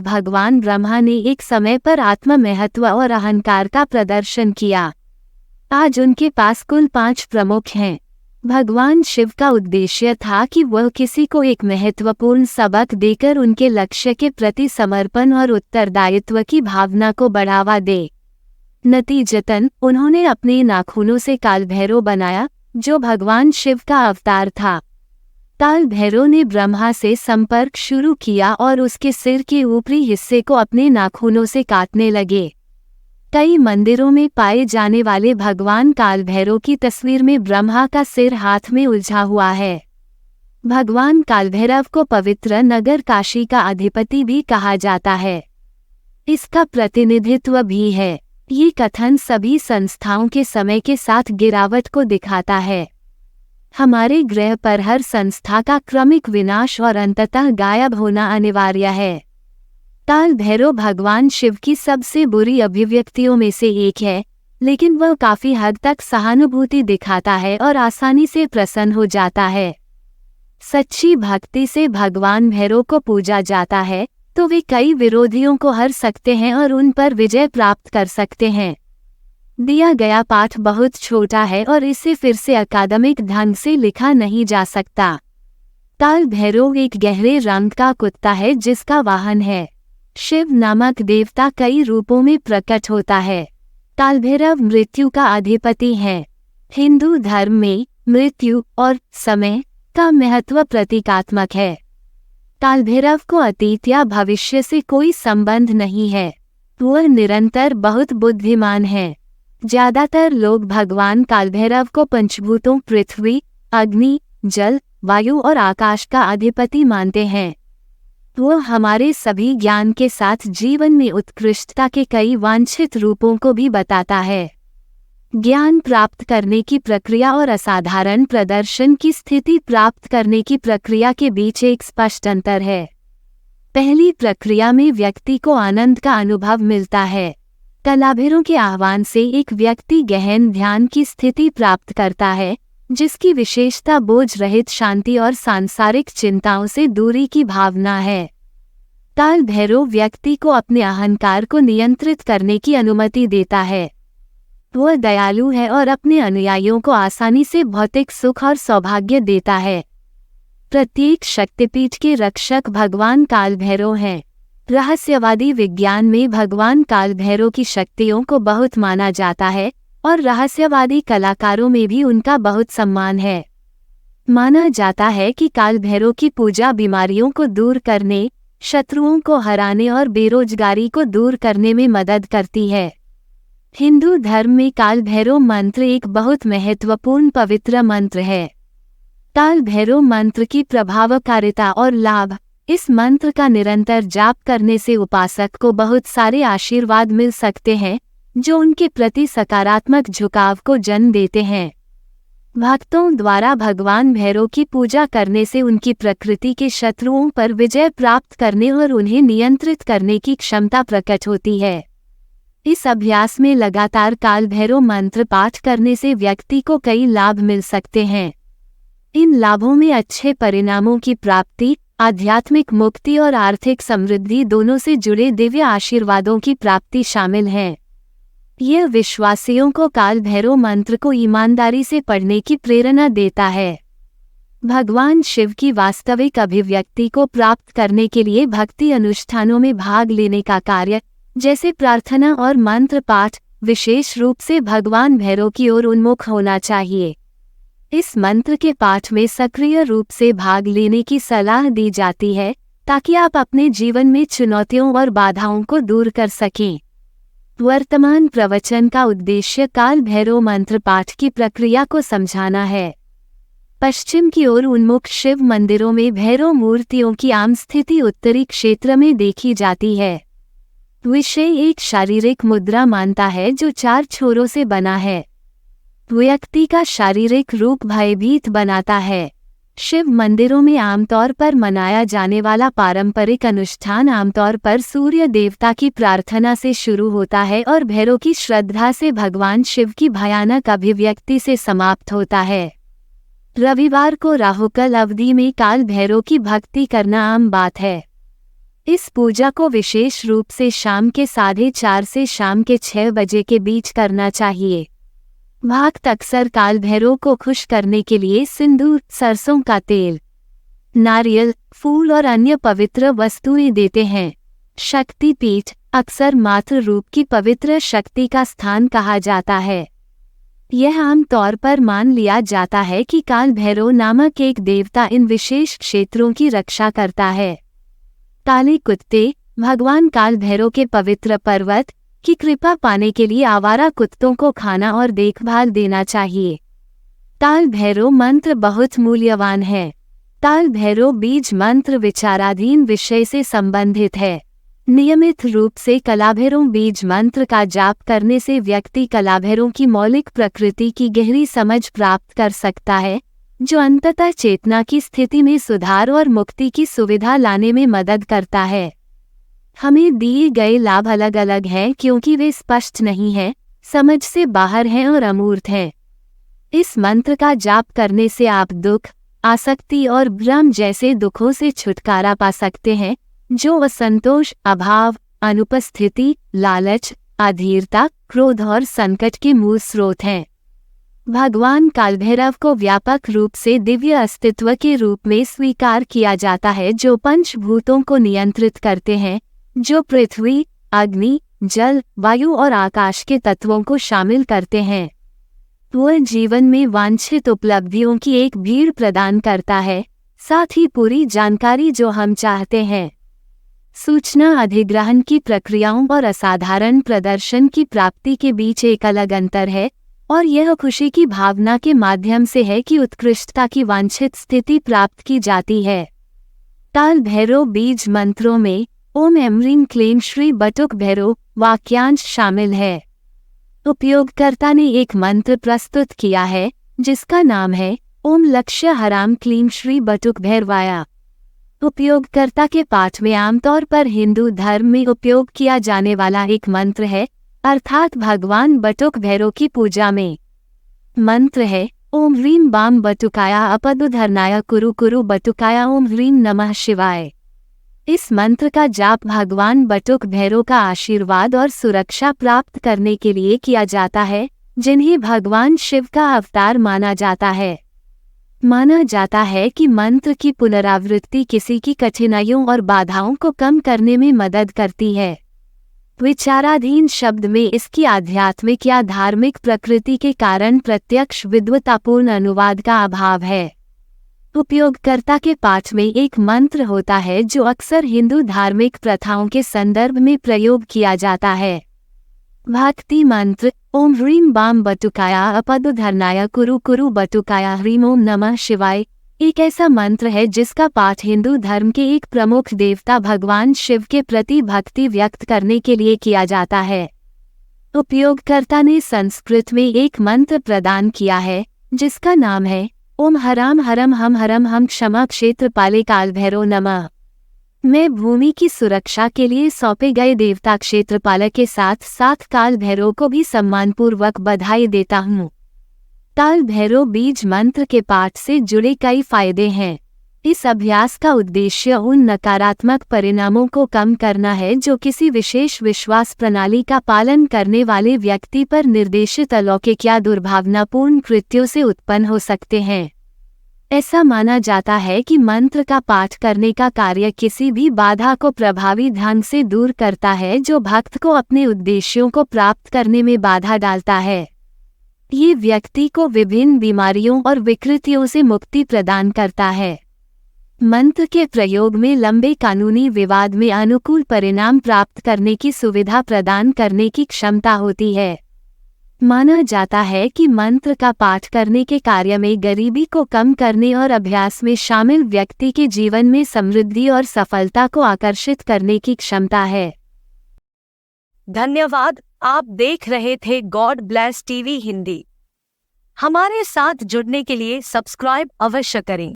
भगवान ब्रह्मा ने एक समय पर आत्म महत्व और अहंकार का प्रदर्शन किया। आज उनके पास कुल 5 प्रमुख हैं। भगवान शिव का उद्देश्य था कि वह किसी को एक महत्वपूर्ण सबक देकर उनके लक्ष्य के प्रति समर्पण और उत्तरदायित्व की भावना को बढ़ावा दे। नतीजतन उन्होंने अपने नाखूनों से काल भैरव बनाया, जो भगवान शिव का अवतार था। काल भैरव ने ब्रह्मा से संपर्क शुरू किया और उसके सिर के ऊपरी हिस्से को अपने नाखूनों से काटने लगे। कई मंदिरों में पाए जाने वाले भगवान काल भैरव की तस्वीर में ब्रह्मा का सिर हाथ में उलझा हुआ है। भगवान काल भैरव को पवित्र नगर काशी का अधिपति भी कहा जाता है। इसका प्रतिनिधित्व भी है। ये कथन सभी संस्थाओं के समय के साथ गिरावट को दिखाता है। हमारे ग्रह पर हर संस्था का क्रमिक विनाश और अंततः गायब होना अनिवार्य है। काल भैरव भगवान शिव की सबसे बुरी अभिव्यक्तियों में से एक है, लेकिन वह काफी हद तक सहानुभूति दिखाता है और आसानी से प्रसन्न हो जाता है। सच्ची भक्ति से भगवान भैरव को पूजा जाता है तो वे कई विरोधियों को हर सकते हैं और उन पर विजय प्राप्त कर सकते हैं। दिया गया पाठ बहुत छोटा है और इसे फिर से अकादमिक ढंग से लिखा नहीं जा सकता। काल भैरव एक गहरे रंग का कुत्ता है जिसका वाहन है। शिव नामक देवता कई रूपों में प्रकट होता है। काल भैरव मृत्यु का अधिपति है। हिंदू धर्म में मृत्यु और समय का महत्व प्रतीकात्मक है। काल भैरव को अतीत या भविष्य से कोई संबंध नहीं है। वह निरंतर बहुत बुद्धिमान है। ज्यादातर लोग भगवान काल भैरव को पंचभूतों पृथ्वी, अग्नि, जल, वायु और आकाश का अधिपति मानते हैं। वह हमारे सभी ज्ञान के साथ जीवन में उत्कृष्टता के कई वांछित रूपों को भी बताता है। ज्ञान प्राप्त करने की प्रक्रिया और असाधारण प्रदर्शन की स्थिति प्राप्त करने की प्रक्रिया के बीच एक स्पष्ट अंतर है। पहली प्रक्रिया में व्यक्ति को आनंद का अनुभव मिलता है। कलाभैरव के आह्वान से एक व्यक्ति गहन ध्यान की स्थिति प्राप्त करता है, जिसकी विशेषता बोझ रहित शांति और सांसारिक चिंताओं से दूरी की भावना है। काल भैरव व्यक्ति को अपने अहंकार को नियंत्रित करने की अनुमति देता है। वह दयालु है और अपने अनुयायियों को आसानी से भौतिक सुख और सौभाग्य देता है। प्रत्येक शक्तिपीठ के रक्षक भगवान काल भैरव हैं। रहस्यवादी विज्ञान में भगवान काल भैरव की शक्तियों को बहुत माना जाता है और रहस्यवादी कलाकारों में भी उनका बहुत सम्मान है। माना जाता है कि काल भैरव की पूजा बीमारियों को दूर करने, शत्रुओं को हराने और बेरोजगारी को दूर करने में मदद करती है। हिंदू धर्म में काल भैरव मंत्र एक बहुत महत्वपूर्ण पवित्र मंत्र है। काल भैरव मंत्र की प्रभावकारिता और लाभ। इस मंत्र का निरंतर जाप करने से उपासक को बहुत सारे आशीर्वाद मिल सकते हैं, जो उनके प्रति सकारात्मक झुकाव को जन्म देते हैं। भक्तों द्वारा भगवान भैरव की पूजा करने से उनकी प्रकृति के शत्रुओं पर विजय प्राप्त करने और उन्हें नियंत्रित करने की क्षमता प्रकट होती है। इस अभ्यास में लगातार काल भैरव मंत्र पाठ करने से व्यक्ति को कई लाभ मिल सकते हैं। इन लाभों में अच्छे परिणामों की प्राप्ति, आध्यात्मिक मुक्ति और आर्थिक समृद्धि दोनों से जुड़े दिव्य आशीर्वादों की प्राप्ति शामिल है। यह विश्वासियों को काल भैरव मंत्र को ईमानदारी से पढ़ने की प्रेरणा देता है। भगवान शिव की वास्तविक अभिव्यक्ति को प्राप्त करने के लिए भक्ति अनुष्ठानों में भाग लेने का कार्य, जैसे प्रार्थना और मंत्र पाठ, विशेष रूप से भगवान भैरव की ओर उन्मुख होना चाहिए। इस मंत्र के पाठ में सक्रिय रूप से भाग लेने की सलाह दी जाती है, ताकि आप अपने जीवन में चुनौतियों और बाधाओं को दूर कर सकें। वर्तमान प्रवचन का उद्देश्य काल भैरव मंत्र पाठ की प्रक्रिया को समझाना है। पश्चिम की ओर उन्मुख शिव मंदिरों में भैरव मूर्तियों की आम स्थिति उत्तरी क्षेत्र में देखी जाती है। विषय एक शारीरिक मुद्रा मानता है जो 4 छोरों से बना है। व्यक्ति का शारीरिक रूप भयभीत बनाता है। शिव मंदिरों में आमतौर पर मनाया जाने वाला पारंपरिक अनुष्ठान आमतौर पर सूर्य देवता की प्रार्थना से शुरू होता है और भैरव की श्रद्धा से भगवान शिव की भयानक अभिव्यक्ति से समाप्त होता है। रविवार को राहुकाल अवधि में काल भैरव की भक्ति करना आम बात है। इस पूजा को विशेष रूप से शाम के 4:30 से शाम के 6 बजे के बीच करना चाहिए। भक्त अक्सर काल भैरव को खुश करने के लिए सिंदूर, सरसों का तेल, नारियल, फूल और अन्य पवित्र वस्तुएं देते हैं। शक्ति पीठ अक्सर मातृ रूप की पवित्र शक्ति का स्थान कहा जाता है। यह आम तौर पर मान लिया जाता है कि काल भैरव नामक एक देवता इन विशेष क्षेत्रों की रक्षा करता है। काले कुत्ते भगवान काल भैरव के पवित्र पर्वत की कृपा पाने के लिए आवारा कुत्तों को खाना और देखभाल देना चाहिए। काल भैरव मंत्र बहुत मूल्यवान है। काल भैरव बीज मंत्र विचाराधीन विषय से संबंधित है। नियमित रूप से कलाभैरव बीज मंत्र का जाप करने से व्यक्ति कलाभैरव की मौलिक प्रकृति की गहरी समझ प्राप्त कर सकता है, जो अंततः चेतना की स्थिति में सुधार और मुक्ति की सुविधा लाने में मदद करता है। हमें दिए गए लाभ अलग अलग हैं क्योंकि वे स्पष्ट नहीं हैं, समझ से बाहर हैं और अमूर्त हैं। इस मंत्र का जाप करने से आप दुख, आसक्ति और भ्रम जैसे दुखों से छुटकारा पा सकते हैं, जो असंतोष, अभाव, अनुपस्थिति, लालच, अधीरता, क्रोध और संकट के मूल स्रोत हैं। भगवान कालभैरव को व्यापक रूप से दिव्य अस्तित्व के रूप में स्वीकार किया जाता है, जो पंचभूतों को नियंत्रित करते हैं, जो पृथ्वी, अग्नि, जल, वायु और आकाश के तत्वों को शामिल करते हैं। वह जीवन में वांछित उपलब्धियों की एक भीड़ प्रदान करता है, साथ ही पूरी जानकारी जो हम चाहते हैं। सूचना अधिग्रहण की प्रक्रियाओं और असाधारण प्रदर्शन की प्राप्ति के बीच एक अलग अंतर है, और यह खुशी की भावना के माध्यम से है कि उत्कृष्टता की वांछित स्थिति प्राप्त की जाती है। काल भैरव बीज मंत्रों में ओम एम्रीं क्लीं श्री बटुक भैरव वाक्यांश शामिल है। उपयोगकर्ता ने एक मंत्र प्रस्तुत किया है जिसका नाम है ओम लक्ष्य हराम क्लीं श्री बटुक भैरवाया। उपयोगकर्ता के पाठ में आमतौर पर हिंदू धर्म में उपयोग किया जाने वाला एक मंत्र है, अर्थात भगवान बटुक भैरव की पूजा में। मंत्र है ओम ह्रीं बाम बटुकाया अपदुधरनाय कुरु कुरु बटुकाया ओम ह्रीं नमः शिवाय। इस मंत्र का जाप भगवान बटुक भैरव का आशीर्वाद और सुरक्षा प्राप्त करने के लिए किया जाता है, जिन्हें भगवान शिव का अवतार माना जाता है। माना जाता है कि मंत्र की पुनरावृत्ति किसी की कठिनाइयों और बाधाओं को कम करने में मदद करती है। विचाराधीन शब्द में इसकी आध्यात्मिक या धार्मिक प्रकृति के कारण प्रत्यक्ष विद्वतापूर्ण अनुवाद का अभाव है। उपयोगकर्ता के पाठ में एक मंत्र होता है जो अक्सर हिंदू धार्मिक प्रथाओं के संदर्भ में प्रयोग किया जाता है। भक्ति मंत्र ओम ह्रीं बाम बटुकाया अपदुधरनाय कुरु कुरु बटुकाया ह्रीं ओम नमः शिवाय एक ऐसा मंत्र है जिसका पाठ हिंदू धर्म के एक प्रमुख देवता भगवान शिव के प्रति भक्ति व्यक्त करने के लिए किया जाता है। उपयोगकर्ता ने संस्कृत में एक मंत्र प्रदान किया है जिसका नाम है ओम हराम हरम हम क्षमा क्षेत्र पाले काल भैरव नमः। मैं भूमि की सुरक्षा के लिए सौंपे गए देवता क्षेत्रपालक के साथ साथ काल भैरव को भी सम्मानपूर्वक बधाई देता हूँ। काल भैरव बीज मंत्र के पाठ से जुड़े कई फायदे हैं। इस अभ्यास का उद्देश्य उन नकारात्मक परिणामों को कम करना है जो किसी विशेष विश्वास प्रणाली का पालन करने वाले व्यक्ति पर निर्देशित अलौकिक या दुर्भावनापूर्ण कृत्यों से उत्पन्न हो सकते हैं। ऐसा माना जाता है कि मंत्र का पाठ करने का कार्य किसी भी बाधा को प्रभावी ढंग से दूर करता है जो भक्त को अपने उद्देश्यों को प्राप्त करने में बाधा डालता है। ये व्यक्ति को विभिन्न बीमारियों और विकृतियों से मुक्ति प्रदान करता है। मंत्र के प्रयोग में लंबे कानूनी विवाद में अनुकूल परिणाम प्राप्त करने की सुविधा प्रदान करने की क्षमता होती है। माना जाता है कि मंत्र का पाठ करने के कार्य में गरीबी को कम करने और अभ्यास में शामिल व्यक्ति के जीवन में समृद्धि और सफलता को आकर्षित करने की क्षमता है। धन्यवाद। आप देख रहे थे गॉड ब्लेस टीवी हिंदी। हमारे साथ जुड़ने के लिए सब्सक्राइब अवश्य करें।